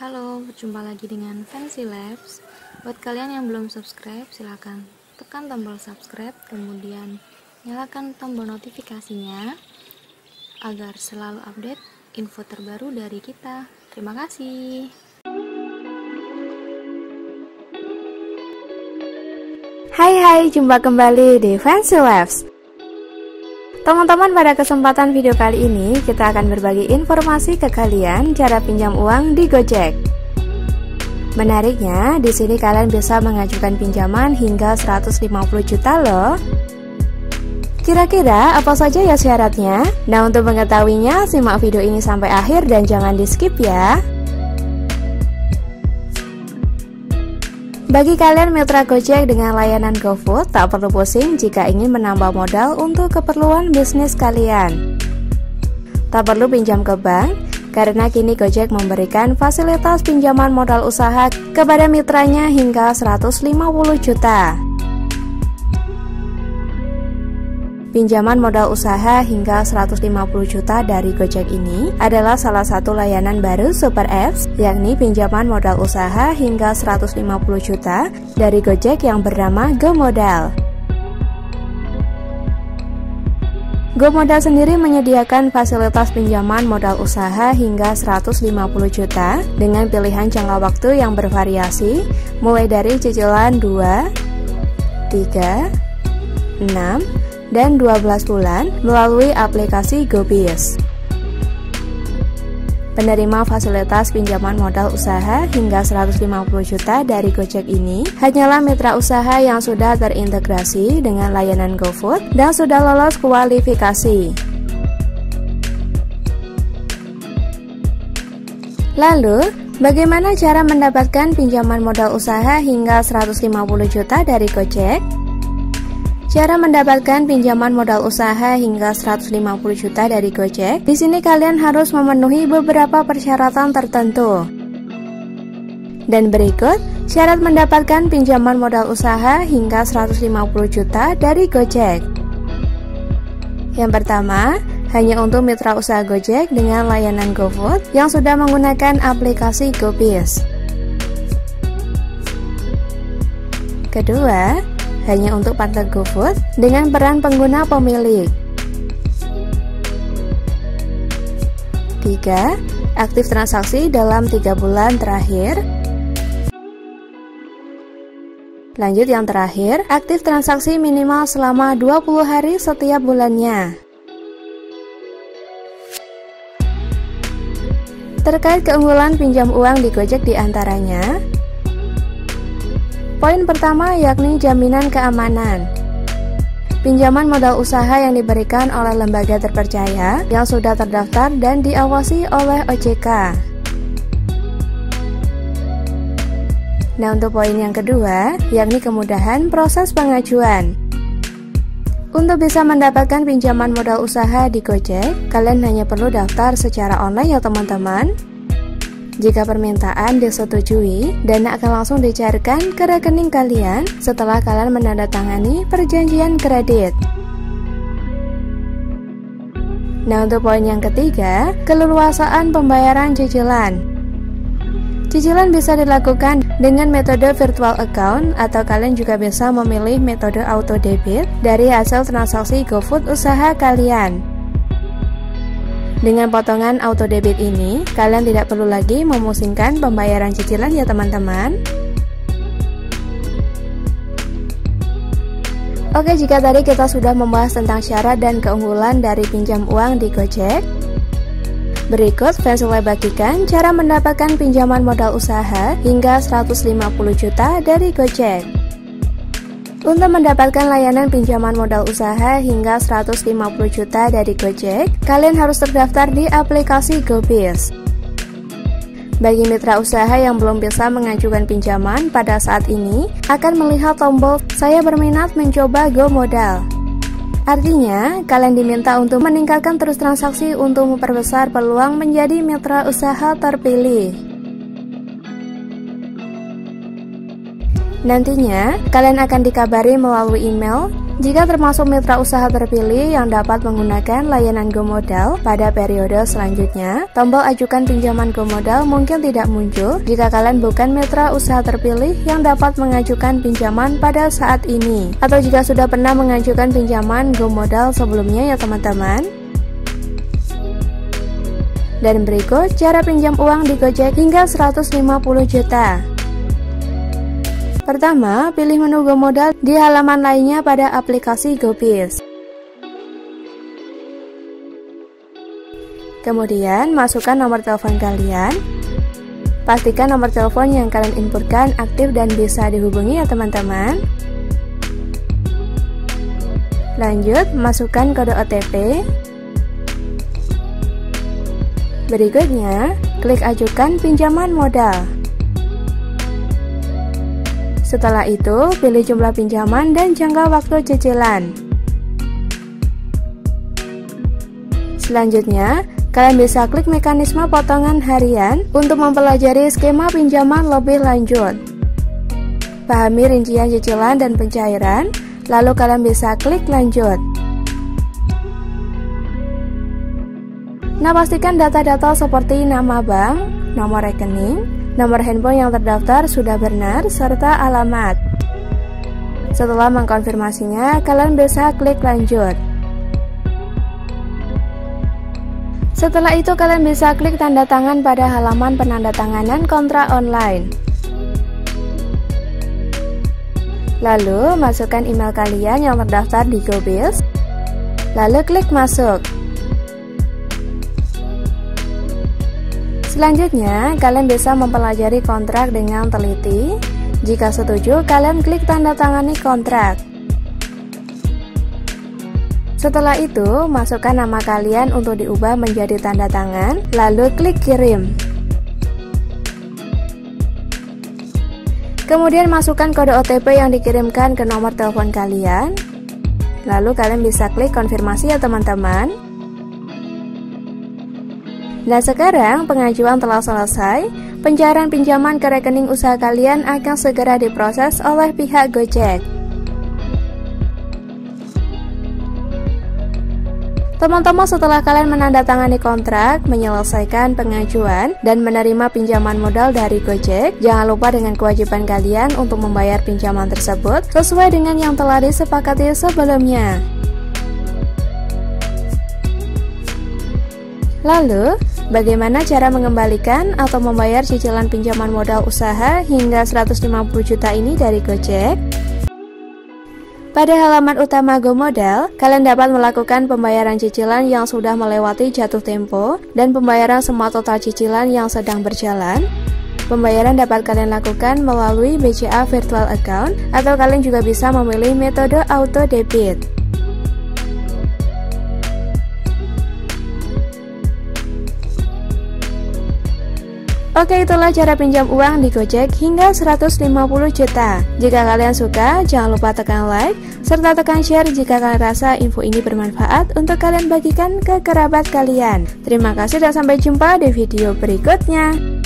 Halo, berjumpa lagi dengan Fancy Labs. Buat kalian yang belum subscribe, silahkan tekan tombol subscribe, kemudian nyalakan tombol notifikasinya agar selalu update info terbaru dari kita. Terima kasih. Hai, jumpa kembali di Fancy Labs. Teman-teman, pada kesempatan video kali ini kita akan berbagi informasi ke kalian cara pinjam uang di Gojek. Menariknya, di sini kalian bisa mengajukan pinjaman hingga 150 juta loh. Kira-kira apa saja ya syaratnya? Nah, untuk mengetahuinya, simak video ini sampai akhir dan jangan di-skip ya. Bagi kalian mitra Gojek dengan layanan GoFood, tak perlu pusing jika ingin menambah modal untuk keperluan bisnis kalian. Tak perlu pinjam ke bank, karena kini Gojek memberikan fasilitas pinjaman modal usaha kepada mitranya hingga 150 juta. Pinjaman modal usaha hingga 150 juta dari Gojek ini adalah salah satu layanan baru Super Apps, yakni pinjaman modal usaha hingga 150 juta dari Gojek yang bernama GoModal. GoModal sendiri menyediakan fasilitas pinjaman modal usaha hingga 150 juta dengan pilihan jangka waktu yang bervariasi, mulai dari cicilan 2, 3, 6, dan 12 bulan melalui aplikasi GoBiz. Penerima fasilitas pinjaman modal usaha hingga 150 juta dari Gojek ini hanyalah mitra usaha yang sudah terintegrasi dengan layanan GoFood dan sudah lolos kualifikasi. Lalu, bagaimana cara mendapatkan pinjaman modal usaha hingga 150 juta dari Gojek? Cara mendapatkan pinjaman modal usaha hingga 150 juta dari Gojek, di sini kalian harus memenuhi beberapa persyaratan tertentu. Dan berikut syarat mendapatkan pinjaman modal usaha hingga 150 juta dari Gojek. Yang pertama, hanya untuk mitra usaha Gojek dengan layanan GoFood yang sudah menggunakan aplikasi GoBiz. Kedua, hanya untuk partner GoFood dengan peran pengguna pemilik. 3. Aktif transaksi dalam 3 bulan terakhir. Lanjut yang terakhir, aktif transaksi minimal selama 20 hari setiap bulannya. Terkait keunggulan pinjam uang di Gojek diantaranya, poin pertama yakni jaminan keamanan. Pinjaman modal usaha yang diberikan oleh lembaga terpercaya yang sudah terdaftar dan diawasi oleh OJK. Nah, untuk poin yang kedua yakni kemudahan proses pengajuan. Untuk bisa mendapatkan pinjaman modal usaha di Gojek, kalian hanya perlu daftar secara online ya teman-teman. Jika permintaan disetujui, dana akan langsung dicairkan ke rekening kalian setelah kalian menandatangani perjanjian kredit. Nah, untuk poin yang ketiga, keleluasaan pembayaran cicilan. Cicilan bisa dilakukan dengan metode virtual account atau kalian juga bisa memilih metode auto debit dari hasil transaksi GoFood usaha kalian. Dengan potongan auto debit ini, kalian tidak perlu lagi memusingkan pembayaran cicilan ya teman-teman. Oke, jika tadi kita sudah membahas tentang syarat dan keunggulan dari pinjam uang di Gojek, berikut Fancy Lab bagikan cara mendapatkan pinjaman modal usaha hingga 150 juta dari Gojek. Untuk mendapatkan layanan pinjaman modal usaha hingga 150 juta dari Gojek, kalian harus terdaftar di aplikasi GoBiz. Bagi mitra usaha yang belum bisa mengajukan pinjaman pada saat ini, akan melihat tombol "Saya berminat mencoba GoModal". Artinya, kalian diminta untuk meningkatkan terus transaksi untuk memperbesar peluang menjadi mitra usaha terpilih. Nantinya, kalian akan dikabari melalui email jika termasuk mitra usaha terpilih yang dapat menggunakan layanan GoModal pada periode selanjutnya, tombol ajukan pinjaman GoModal mungkin tidak muncul jika kalian bukan mitra usaha terpilih yang dapat mengajukan pinjaman pada saat ini, atau jika sudah pernah mengajukan pinjaman GoModal sebelumnya ya teman-teman. Dan berikut cara pinjam uang di Gojek hingga 150 juta. Pertama, pilih menu GoModal di halaman lainnya pada aplikasi GoBiz. Kemudian, masukkan nomor telepon kalian. Pastikan nomor telepon yang kalian inputkan aktif dan bisa dihubungi ya teman-teman. Lanjut, masukkan kode OTP. Berikutnya, klik ajukan pinjaman modal. Setelah itu, pilih jumlah pinjaman dan jangka waktu cicilan. Selanjutnya, kalian bisa klik mekanisme potongan harian untuk mempelajari skema pinjaman lebih lanjut. Pahami rincian cicilan dan pencairan, lalu kalian bisa klik lanjut. Nah, pastikan data-data seperti nama bank, nomor rekening, nomor handphone yang terdaftar sudah benar, serta alamat. Setelah mengkonfirmasinya, kalian bisa klik lanjut. Setelah itu, kalian bisa klik tanda tangan pada halaman penandatanganan kontrak online. Lalu, masukkan email kalian yang terdaftar di GoBiz. Lalu klik masuk. Selanjutnya, kalian bisa mempelajari kontrak dengan teliti. Jika setuju, kalian klik tanda tangani kontrak. Setelah itu, masukkan nama kalian untuk diubah menjadi tanda tangan, lalu klik kirim. Kemudian masukkan kode OTP yang dikirimkan ke nomor telepon kalian. Lalu kalian bisa klik konfirmasi ya teman-teman. Nah, sekarang pengajuan telah selesai. Pencairan pinjaman ke rekening usaha kalian akan segera diproses oleh pihak Gojek. Teman-teman, setelah kalian menandatangani kontrak, menyelesaikan pengajuan, dan menerima pinjaman modal dari Gojek, jangan lupa dengan kewajiban kalian untuk membayar pinjaman tersebut sesuai dengan yang telah disepakati sebelumnya. Lalu, bagaimana cara mengembalikan atau membayar cicilan pinjaman modal usaha hingga 150 juta ini dari Gojek? Pada halaman utama GoModal, kalian dapat melakukan pembayaran cicilan yang sudah melewati jatuh tempo dan pembayaran semua total cicilan yang sedang berjalan. Pembayaran dapat kalian lakukan melalui BCA Virtual Account, atau kalian juga bisa memilih metode auto debit. Oke, itulah cara pinjam uang di Gojek hingga 150 juta. Jika kalian suka, jangan lupa tekan like, serta tekan share jika kalian rasa info ini bermanfaat untuk kalian bagikan ke kerabat kalian. Terima kasih dan sampai jumpa di video berikutnya.